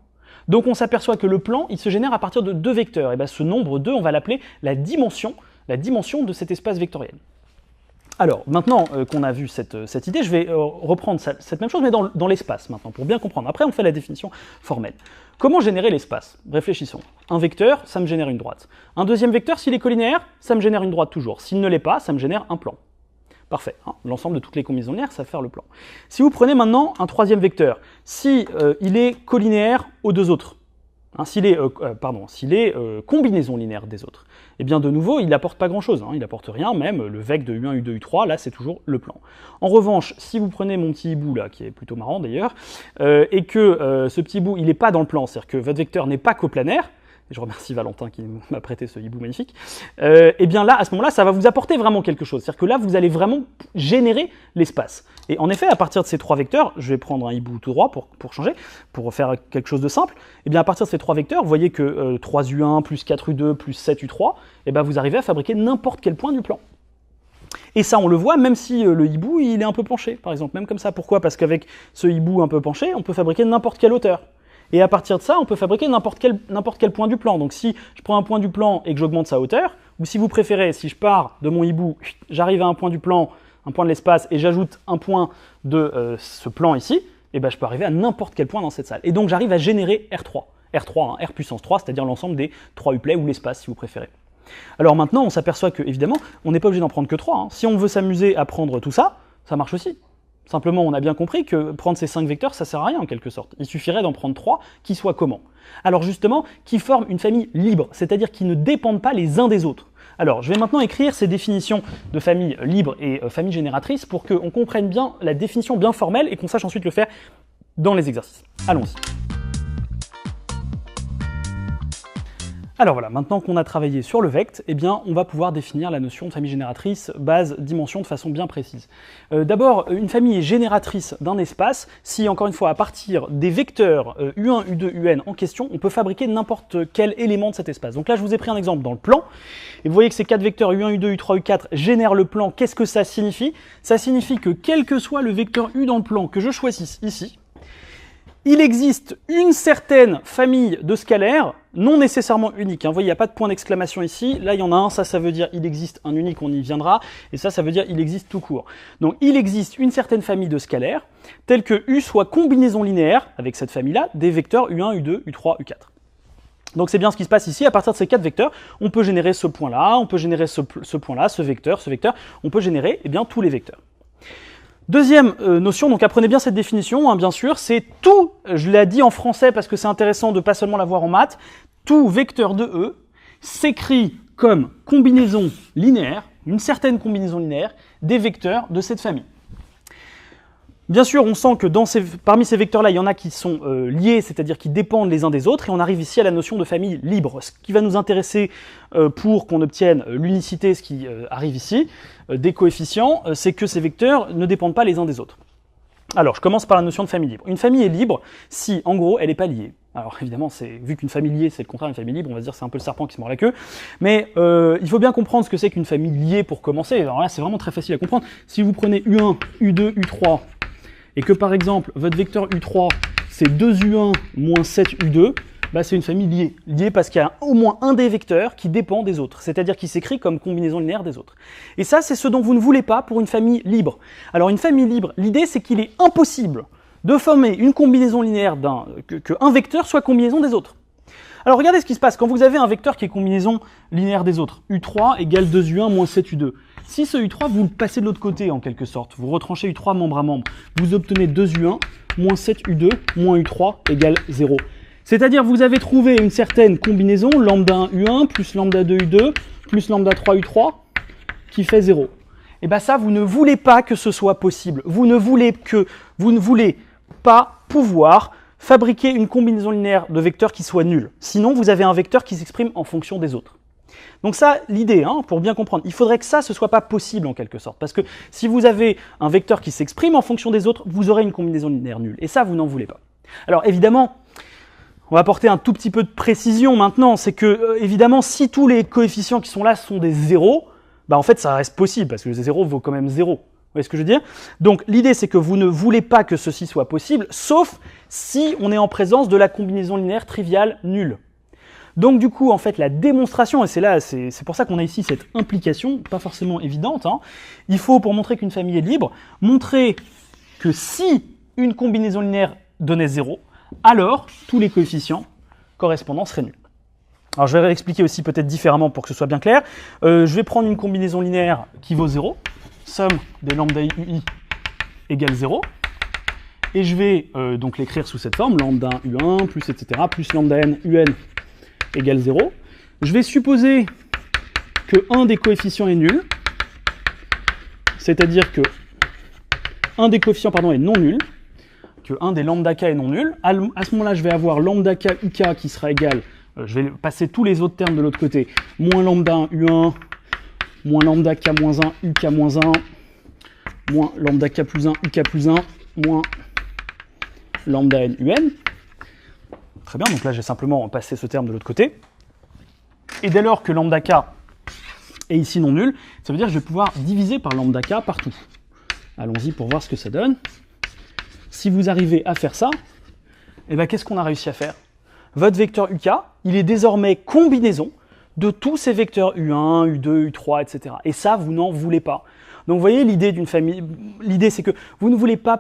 [SPEAKER 1] Donc on s'aperçoit que le plan, il se génère à partir de 2 vecteurs. Et bien ce nombre 2, on va l'appeler la dimension de cet espace vectoriel. Alors, maintenant qu'on a vu cette idée, je vais reprendre cette même chose, mais dans l'espace maintenant, pour bien comprendre. Après, on fait la définition formelle. Comment générer l'espace? Réfléchissons. Un vecteur, ça me génère une droite. Un deuxième vecteur, s'il est collinéaire, ça me génère une droite toujours. S'il ne l'est pas, ça me génère un plan. Parfait. Hein, l'ensemble de toutes les combinaisons linéaires, ça va faire le plan. Si vous prenez maintenant un troisième vecteur, si il est collinéaire aux deux autres, hein, s'il est combinaison linéaire des autres, eh bien de nouveau, il n'apporte pas grand-chose, hein, il n'apporte rien, même le vec de U1, U2, U3, là c'est toujours le plan. En revanche, si vous prenez mon petit hibou là, qui est plutôt marrant d'ailleurs, et que ce petit hibou, il n'est pas dans le plan, c'est-à-dire que votre vecteur n'est pas coplanaire, et je remercie Valentin qui m'a prêté ce hibou magnifique, et bien là, à ce moment-là, ça va vous apporter vraiment quelque chose. C'est-à-dire que là, vous allez vraiment générer l'espace. Et en effet, à partir de ces trois vecteurs, je vais prendre un hibou tout droit pour changer, pour faire quelque chose de simple, et bien à partir de ces trois vecteurs, vous voyez que 3U1 plus 4U2 plus 7U3, et bien vous arrivez à fabriquer n'importe quel point du plan. Et ça, on le voit, même si le hibou, il est un peu penché, par exemple, même comme ça. Pourquoi? Parce qu'avec ce hibou un peu penché, on peut fabriquer n'importe quelle hauteur. Et à partir de ça, on peut fabriquer n'importe quel point du plan. Donc si je prends un point du plan et que j'augmente sa hauteur, ou si vous préférez, si je pars de mon hibou, j'arrive à un point du plan, un point de l'espace, et j'ajoute un point de ce plan ici, et ben je peux arriver à n'importe quel point dans cette salle. Et donc j'arrive à générer R3. R3, hein, R puissance 3, c'est-à-dire l'ensemble des 3 uplets ou l'espace, si vous préférez. Alors maintenant, on s'aperçoit que, évidemment, on n'est pas obligé d'en prendre que 3. Hein. Si on veut s'amuser à prendre tout ça, ça marche aussi. Simplement, on a bien compris que prendre ces 5 vecteurs, ça sert à rien en quelque sorte. Il suffirait d'en prendre 3 qui soient comment? Alors justement, qui forment une famille libre, c'est-à-dire qui ne dépendent pas les uns des autres. Alors, je vais maintenant écrire ces définitions de famille libre et famille génératrice pour qu'on comprenne bien la définition bien formelle et qu'on sache ensuite le faire dans les exercices. Allons-y. Alors voilà, maintenant qu'on a travaillé sur le vect, eh bien, on va pouvoir définir la notion de famille génératrice, base, dimension de façon bien précise. D'abord, une famille est génératrice d'un espace si, encore une fois, à partir des vecteurs U1, U2, UN en question, on peut fabriquer n'importe quel élément de cet espace. Donc là, je vous ai pris un exemple dans le plan, et vous voyez que ces 4 vecteurs U1, U2, U3, U4 génèrent le plan. Qu'est-ce que ça signifie? Ça signifie que quel que soit le vecteur U dans le plan que je choisisse ici, il existe une certaine famille de scalaires, non nécessairement unique. Hein. Vous voyez, il n'y a pas de point d'exclamation ici. Là, il y en a un, ça veut dire il existe un unique, on y viendra. Et ça veut dire il existe tout court. Donc, il existe une certaine famille de scalaires, telle que U soit combinaison linéaire, avec cette famille-là, des vecteurs U1, U2, U3, U4. Donc, c'est bien ce qui se passe ici. À partir de ces 4 vecteurs, on peut générer ce point-là, on peut générer ce point-là, ce vecteur. On peut générer eh bien, tous les vecteurs. Deuxième notion, donc apprenez bien cette définition, hein, bien sûr, c'est tout, je l'ai dit en français parce que c'est intéressant de pas seulement l'avoir en maths, tout vecteur de E s'écrit comme combinaison linéaire, une certaine combinaison linéaire, des vecteurs de cette famille. Bien sûr, on sent que parmi ces vecteurs-là, il y en a qui sont liés, c'est-à-dire qui dépendent les uns des autres, et on arrive ici à la notion de famille libre. Ce qui va nous intéresser pour qu'on obtienne l'unicité, ce qui arrive ici, des coefficients, c'est que ces vecteurs ne dépendent pas les uns des autres. Alors, je commence par la notion de famille libre. Une famille est libre si, en gros, elle n'est pas liée. Alors, évidemment, vu qu'une famille liée, c'est le contraire d'une famille libre, on va se dire c'est un peu le serpent qui se mord la queue. Mais il faut bien comprendre ce que c'est qu'une famille liée pour commencer. Alors là, c'est vraiment très facile à comprendre. Si vous prenez U1, U2, U3, et que par exemple, votre vecteur U3, c'est 2U1 moins 7U2, bah, c'est une famille liée. Liée parce qu'il y a au moins un des vecteurs qui dépend des autres, c'est-à-dire qui s'écrit comme combinaison linéaire des autres. Et ça, c'est ce dont vous ne voulez pas pour une famille libre. Alors une famille libre, l'idée c'est qu'il est impossible de former une combinaison linéaire qu'un vecteur soit combinaison des autres. Alors regardez ce qui se passe quand vous avez un vecteur qui est combinaison linéaire des autres. U3 égale 2U1 moins 7U2. Si ce U3, vous le passez de l'autre côté en quelque sorte, vous retranchez U3 membre à membre, vous obtenez 2U1 moins 7U2 moins U3 égale 0. C'est-à-dire vous avez trouvé une certaine combinaison, lambda 1 U1 plus lambda 2 U2 plus lambda 3 U3 qui fait 0. Et bien ça, vous ne voulez pas que ce soit possible. Vous ne voulez pas pouvoir fabriquer une combinaison linéaire de vecteurs qui soit nulle. Sinon, vous avez un vecteur qui s'exprime en fonction des autres. Donc ça, l'idée, hein, pour bien comprendre, il faudrait que ça, ce soit pas possible en quelque sorte. Parce que si vous avez un vecteur qui s'exprime en fonction des autres, vous aurez une combinaison linéaire nulle. Et ça, vous n'en voulez pas. Alors évidemment, on va apporter un tout petit peu de précision maintenant. C'est que, évidemment, si tous les coefficients qui sont là sont des zéros, bah en fait, ça reste possible, parce que le 0 vaut quand même 0. Vous voyez ce que je veux dire? Donc l'idée, c'est que vous ne voulez pas que ceci soit possible, sauf si on est en présence de la combinaison linéaire triviale nulle. Donc du coup, en fait, la démonstration, et c'est pour ça qu'on a ici cette implication, pas forcément évidente, hein, il faut, pour montrer qu'une famille est libre, montrer que si une combinaison linéaire donnait 0, alors tous les coefficients correspondants seraient nuls. Alors je vais réexpliquer aussi peut-être différemment pour que ce soit bien clair. Je vais prendre une combinaison linéaire qui vaut 0, somme des lambda ui égale 0, et je vais donc l'écrire sous cette forme, lambda u1 plus etc. plus lambda n un égale 0. Je vais supposer que un des coefficients est nul, c'est-à-dire que un des coefficients est non nul, que un des lambda k est non nul. À ce moment-là, je vais avoir lambda k uk qui sera égal, je vais passer tous les autres termes de l'autre côté, moins lambda 1 u1, moins lambda k moins 1 uk moins 1, moins lambda k plus 1 uk plus 1, moins lambda n un. Très bien, donc là j'ai simplement passé ce terme de l'autre côté. Et dès lors que lambda k est ici non nul, ça veut dire que je vais pouvoir diviser par lambda k partout. Allons-y pour voir ce que ça donne. Si vous arrivez à faire ça, eh ben, qu'est-ce qu'on a réussi à faire? Votre vecteur uk, il est désormais combinaison de tous ces vecteurs u1, u2, u3, etc. Et ça, vous n'en voulez pas. Donc vous voyez l'idée d'une famille, l'idée c'est que vous ne voulez pas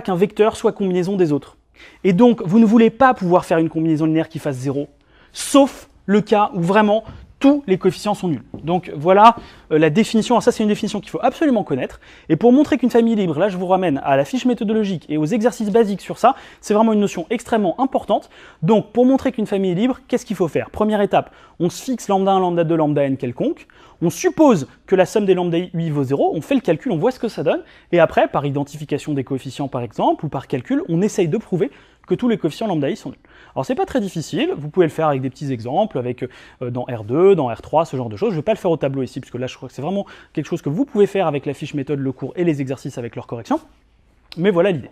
[SPEAKER 1] qu'un vecteur soit combinaison des autres. Et donc vous ne voulez pas pouvoir faire une combinaison linéaire qui fasse 0, sauf le cas où vraiment tous les coefficients sont nuls. Donc voilà la définition. Alors ça, c'est une définition qu'il faut absolument connaître. Et pour montrer qu'une famille est libre, là je vous ramène à la fiche méthodologique et aux exercices basiques sur ça. C'est vraiment une notion extrêmement importante. Donc pour montrer qu'une famille est libre, qu'est-ce qu'il faut faire? Première étape, on se fixe lambda 1, lambda 2, lambda n quelconque. On suppose que la somme des lambda ui vaut 0, on fait le calcul, on voit ce que ça donne. Et après, par identification des coefficients par exemple, ou par calcul, on essaye de prouver que tous les coefficients lambda i sont nuls. Alors c'est pas très difficile, vous pouvez le faire avec des petits exemples, avec dans R2, dans R3, ce genre de choses. Je vais pas le faire au tableau ici, parce que là je crois que c'est vraiment quelque chose que vous pouvez faire avec la fiche méthode, le cours et les exercices avec leurs corrections. Mais voilà l'idée.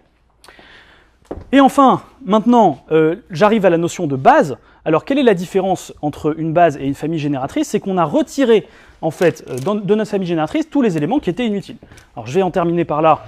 [SPEAKER 1] Et enfin, maintenant, j'arrive à la notion de base. Alors quelle est la différence entre une base et une famille génératrice? C'est qu'on a retiré en fait, de notre famille génératrice, tous les éléments qui étaient inutiles. Alors je vais en terminer par là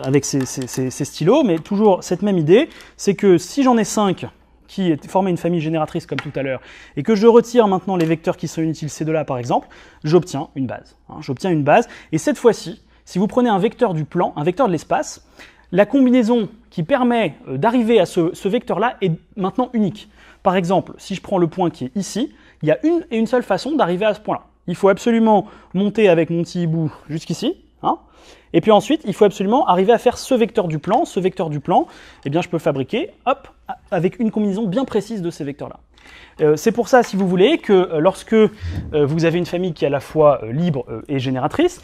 [SPEAKER 1] avec ces stylos, mais toujours cette même idée, c'est que si j'en ai 5 qui formaient une famille génératrice comme tout à l'heure, et que je retire maintenant les vecteurs qui sont inutiles, ces deux-là par exemple, j'obtiens une base. J'obtiens une base, et cette fois-ci, si vous prenez un vecteur du plan, un vecteur de l'espace, la combinaison qui permet d'arriver à ce vecteur-là est maintenant unique. Par exemple, si je prends le point qui est ici, il y a une et une seule façon d'arriver à ce point-là. Il faut absolument monter avec mon petit hibou jusqu'ici, hein, et puis ensuite, il faut absolument arriver à faire ce vecteur du plan. Ce vecteur du plan, eh bien, je peux le fabriquer, hop, avec une combinaison bien précise de ces vecteurs-là. C'est pour ça, si vous voulez, que lorsque vous avez une famille qui est à la fois libre et génératrice,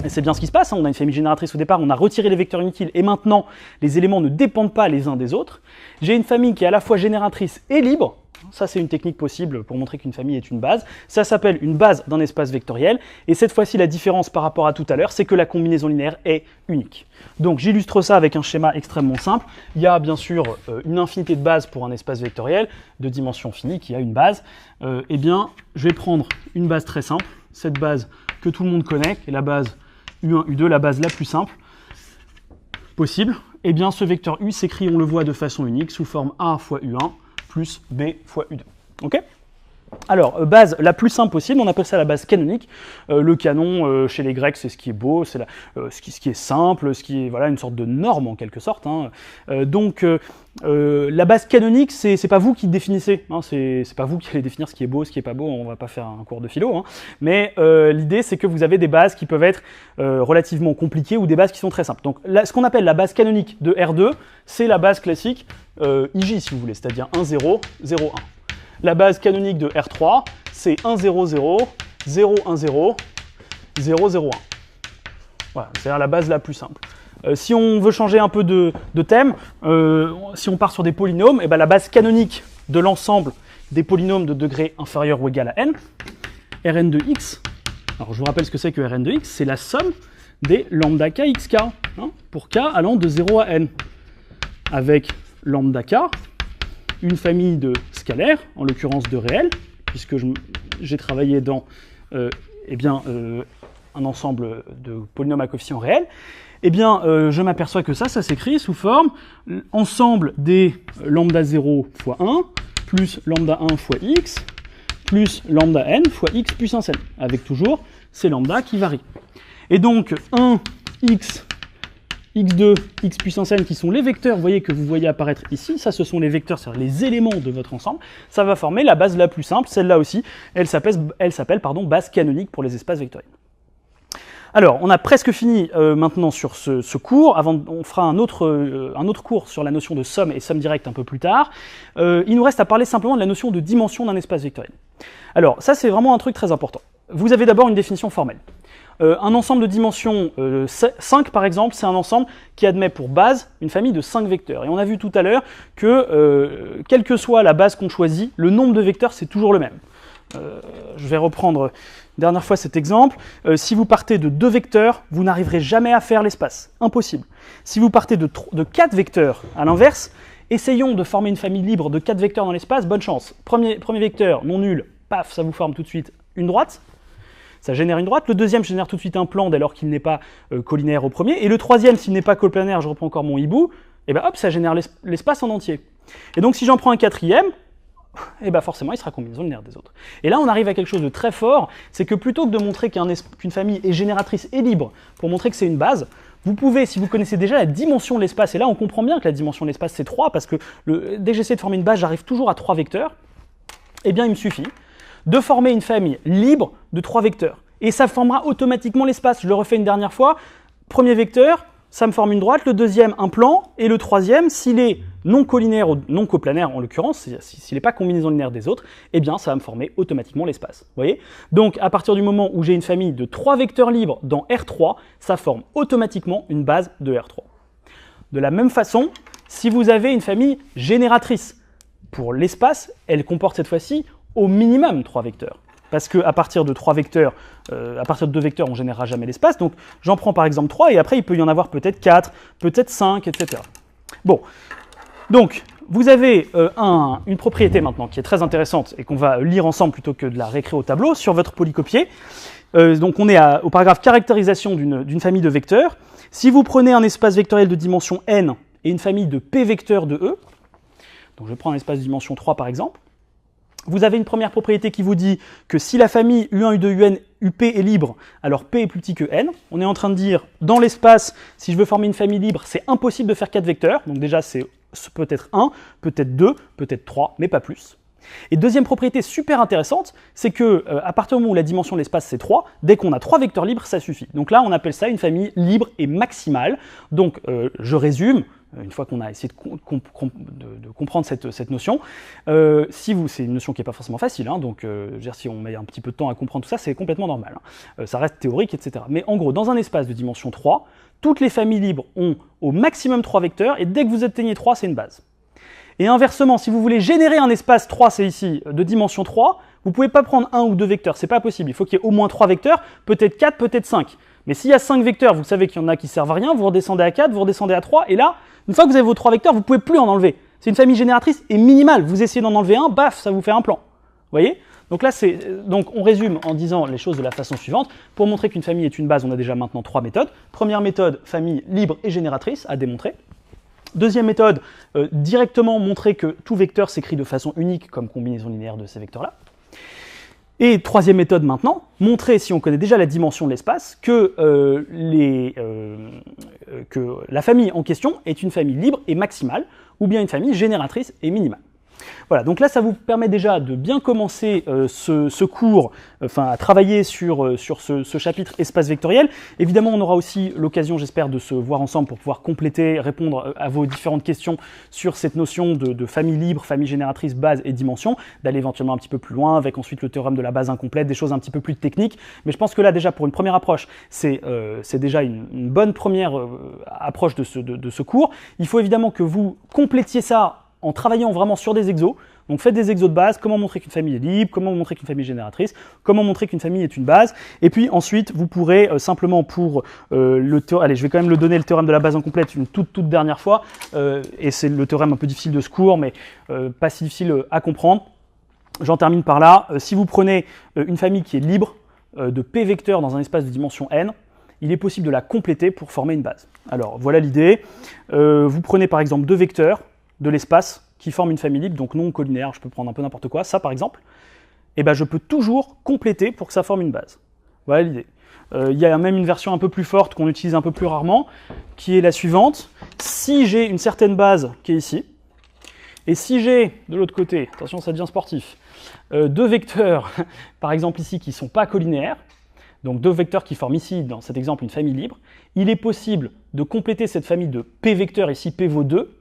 [SPEAKER 1] et c'est bien ce qui se passe, hein, on a une famille génératrice au départ, on a retiré les vecteurs inutiles, et maintenant, les éléments ne dépendent pas les uns des autres. J'ai une famille qui est à la fois génératrice et libre. Ça, c'est une technique possible pour montrer qu'une famille est une base. Ça s'appelle une base d'un espace vectoriel. Et cette fois-ci, la différence par rapport à tout à l'heure, c'est que la combinaison linéaire est unique. Donc, j'illustre ça avec un schéma extrêmement simple. Il y a bien sûr une infinité de bases pour un espace vectoriel de dimension finie qui a une base. Eh bien, je vais prendre une base très simple, cette base que tout le monde connaît, qui est la base U1, U2, la base la plus simple possible. Eh bien, ce vecteur U s'écrit, on le voit de façon unique, sous forme A fois U1 plus B fois U2. Ok ? Alors, base la plus simple possible, on appelle ça la base canonique. Le canon, chez les Grecs, c'est ce qui est beau, c'est ce qui est simple, ce qui est voilà, une sorte de norme en quelque sorte. Hein. Donc, la base canonique, c'est pas vous qui définissez, hein, c'est pas vous qui allez définir ce qui est beau, ce qui est pas beau, on va pas faire un cours de philo. Hein. Mais l'idée, c'est que vous avez des bases qui peuvent être relativement compliquées ou des bases qui sont très simples. Donc, ce qu'on appelle la base canonique de R2, c'est la base classique IJ, si vous voulez, c'est-à-dire 1, 0, 0, 1. La base canonique de R3, c'est 1, 0, 0, 0, 1, 0, 0, 0, 1. Voilà, c'est-à-dire la base la plus simple. Si on veut changer un peu de thème, si on part sur des polynômes, eh ben la base canonique de l'ensemble des polynômes de degré inférieur ou égal à n, Rn de x, alors je vous rappelle ce que c'est que Rn de x, c'est la somme des lambda k xk, hein, pour k allant de 0 à n, avec lambda k, une famille de scalaires, en l'occurrence de réels, puisque j'ai travaillé dans un ensemble de polynômes à coefficients réels, eh bien, je m'aperçois que ça s'écrit sous forme ensemble des lambda 0 fois 1, plus lambda 1 fois x, plus lambda n fois x puissance n, avec toujours ces lambda qui varient. Et donc, 1, x, x2, x puissance n, qui sont les vecteurs, vous voyez, que vous voyez apparaître ici, ça ce sont les vecteurs, c'est-à-dire les éléments de votre ensemble, ça va former la base la plus simple, celle-là aussi, elle s'appelle base canonique pour les espaces vectoriels. Alors, on a presque fini maintenant sur ce cours. On fera un autre cours sur la notion de somme et somme directe un peu plus tard. Il nous reste à parler simplement de la notion de dimension d'un espace vectoriel. Alors, ça c'est vraiment un truc très important. Vous avez d'abord une définition formelle. Un ensemble de dimension 5, par exemple, c'est un ensemble qui admet pour base une famille de 5 vecteurs. Et on a vu tout à l'heure que, quelle que soit la base qu'on choisit, le nombre de vecteurs, c'est toujours le même. Je vais reprendre dernière fois cet exemple. Si vous partez de 2 vecteurs, vous n'arriverez jamais à faire l'espace. Impossible. Si vous partez de 4 vecteurs, à l'inverse, essayons de former une famille libre de 4 vecteurs dans l'espace, bonne chance. Premier vecteur, non nul, paf, ça vous forme tout de suite une droite. Ça génère une droite. Le deuxième génère tout de suite un plan dès lors qu'il n'est pas collinaire au premier. Et le troisième, s'il n'est pas coplanaire, je reprends encore mon hibou, et bien hop, ça génère l'espace en entier. Et donc si j'en prends un quatrième, et bien forcément il sera combinaison linéaire des autres. Et là on arrive à quelque chose de très fort, c'est que plutôt que de montrer qu'une famille est génératrice et libre, pour montrer que c'est une base, vous pouvez, si vous connaissez déjà la dimension de l'espace, et là on comprend bien que la dimension de l'espace c'est 3, parce que dès que j'essaie de former une base, j'arrive toujours à 3 vecteurs, et bien il me suffit de former une famille libre de 3 vecteurs. Et ça formera automatiquement l'espace. Je le refais une dernière fois. Premier vecteur, ça me forme une droite. Le deuxième, un plan. Et le troisième, s'il est non collinaire ou non coplanaire en l'occurrence, s'il n'est pas combinaison linéaire des autres, eh bien ça va me former automatiquement l'espace. Vous voyez ? Donc à partir du moment où j'ai une famille de 3 vecteurs libres dans R3, ça forme automatiquement une base de R3. De la même façon, si vous avez une famille génératrice, pour l'espace, elle comporte cette fois-ci au minimum 3 vecteurs. Parce qu'à partir de 3 vecteurs, à partir de 2 vecteurs, on ne générera jamais l'espace. Donc j'en prends par exemple 3, et après il peut y en avoir peut-être 4, peut-être 5, etc. Bon, donc vous avez une propriété maintenant qui est très intéressante et qu'on va lire ensemble plutôt que de la réécrire au tableau sur votre polycopier. Donc on est au paragraphe caractérisation d'une famille de vecteurs. Si vous prenez un espace vectoriel de dimension n et une famille de p vecteurs de E, donc je prends un espace de dimension 3 par exemple, vous avez une première propriété qui vous dit que si la famille U1, U2, UN, UP est libre, alors P est plus petit que N. On est en train de dire, dans l'espace, si je veux former une famille libre, c'est impossible de faire 4 vecteurs. Donc déjà, c'est peut-être 1, peut-être 2, peut-être 3, mais pas plus. Et deuxième propriété super intéressante, c'est que à partir du moment où la dimension de l'espace c'est 3, dès qu'on a 3 vecteurs libres, ça suffit. Donc là, on appelle ça une famille libre et maximale. Donc je résume, une fois qu'on a essayé de comprendre cette notion, c'est une notion qui n'est pas forcément facile, hein, donc je veux dire, si on met un petit peu de temps à comprendre tout ça, c'est complètement normal. Hein. Ça reste théorique, etc. Mais en gros, dans un espace de dimension 3, toutes les familles libres ont au maximum 3 vecteurs, et dès que vous atteignez 3, c'est une base. Et inversement, si vous voulez générer un espace 3, c'est ici, de dimension 3, vous ne pouvez pas prendre 1 ou 2 vecteurs, c'est pas possible. Il faut qu'il y ait au moins 3 vecteurs, peut-être 4, peut-être 5. Mais s'il y a 5 vecteurs, vous savez qu'il y en a qui servent à rien, vous redescendez à 4, vous redescendez à 3, et là, une fois que vous avez vos 3 vecteurs, vous ne pouvez plus en enlever. C'est une famille génératrice et minimale. Vous essayez d'en enlever un, baf, ça vous fait un plan. Vous voyez ? Donc là, donc on résume en disant les choses de la façon suivante. Pour montrer qu'une famille est une base, on a déjà maintenant 3 méthodes. Première méthode, famille libre et génératrice, à démontrer. Deuxième méthode, directement montrer que tout vecteur s'écrit de façon unique comme combinaison linéaire de ces vecteurs-là. Et troisième méthode maintenant, montrer, si on connaît déjà la dimension de l'espace, que la famille en question est une famille libre et maximale, ou bien une famille génératrice et minimale. Voilà, donc là ça vous permet déjà de bien commencer ce cours, à travailler sur ce chapitre espace vectoriel. Évidemment on aura aussi l'occasion, j'espère, de se voir ensemble pour pouvoir compléter, répondre à vos différentes questions sur cette notion de famille libre, famille génératrice, base et dimension, d'aller éventuellement un petit peu plus loin avec ensuite le théorème de la base incomplète, des choses un petit peu plus techniques, mais je pense que là déjà pour une première approche, c'est déjà une bonne première approche de ce cours. Il faut évidemment que vous complétiez ça en travaillant vraiment sur des exos. Donc faites des exos de base, comment montrer qu'une famille est libre, comment montrer qu'une famille est génératrice, comment montrer qu'une famille est une base, et puis ensuite vous pourrez simplement pour allez, je vais quand même le donner le théorème de la base incomplète une toute dernière fois, et c'est le théorème un peu difficile de ce cours, mais pas si difficile à comprendre. J'en termine par là. Si vous prenez une famille qui est libre, de P vecteurs dans un espace de dimension n, il est possible de la compléter pour former une base. Alors voilà l'idée. Vous prenez par exemple deux vecteurs de l'espace qui forment une famille libre, donc non collinéaire, je peux prendre un peu n'importe quoi, ça par exemple, et ben je peux toujours compléter pour que ça forme une base. Voilà l'idée. Il y a même une version un peu plus forte qu'on utilise un peu plus rarement, qui est la suivante. Si j'ai une certaine base qui est ici, et si j'ai de l'autre côté, attention ça devient sportif, deux vecteurs, par exemple ici, qui ne sont pas collinéaires, donc deux vecteurs qui forment ici, dans cet exemple, une famille libre, il est possible de compléter cette famille de P vecteurs, ici P vaut 2,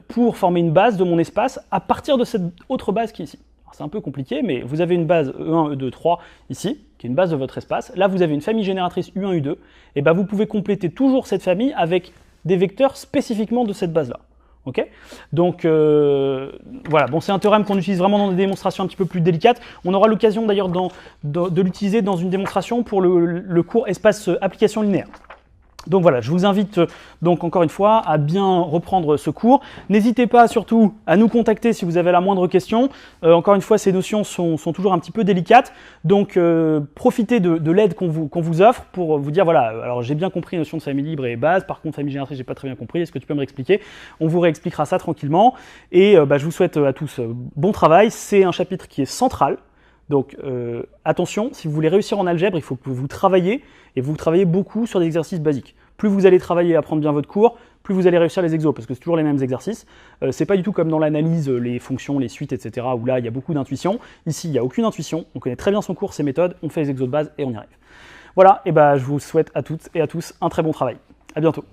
[SPEAKER 1] pour former une base de mon espace à partir de cette autre base qui est ici. C'est un peu compliqué, mais vous avez une base E1, E2, 3 ici, qui est une base de votre espace. Là, vous avez une famille génératrice U1, U2, et ben vous pouvez compléter toujours cette famille avec des vecteurs spécifiquement de cette base-là. Okay, donc voilà, bon, c'est un théorème qu'on utilise vraiment dans des démonstrations un petit peu plus délicates. On aura l'occasion d'ailleurs de l'utiliser dans une démonstration pour le cours espace application linéaire. Donc voilà, je vous invite donc encore une fois à bien reprendre ce cours. N'hésitez pas surtout à nous contacter si vous avez la moindre question. Encore une fois, ces notions sont toujours un petit peu délicates, donc profitez de l'aide qu'on vous offre pour vous dire voilà, alors j'ai bien compris la notion de famille libre et base, par contre famille génératrice j'ai pas très bien compris, est-ce que tu peux me réexpliquer? On vous réexpliquera ça tranquillement et je vous souhaite à tous bon travail. C'est un chapitre qui est central. Donc attention, si vous voulez réussir en algèbre, il faut que vous travaillez, et vous travaillez beaucoup sur des exercices basiques. Plus vous allez travailler et apprendre bien votre cours, plus vous allez réussir les exos, parce que c'est toujours les mêmes exercices. C'est pas du tout comme dans l'analyse, les fonctions, les suites, etc., où là, il y a beaucoup d'intuition. Ici, il n'y a aucune intuition, on connaît très bien son cours, ses méthodes, on fait les exos de base et on y arrive. Voilà, et je vous souhaite à toutes et à tous un très bon travail. À bientôt.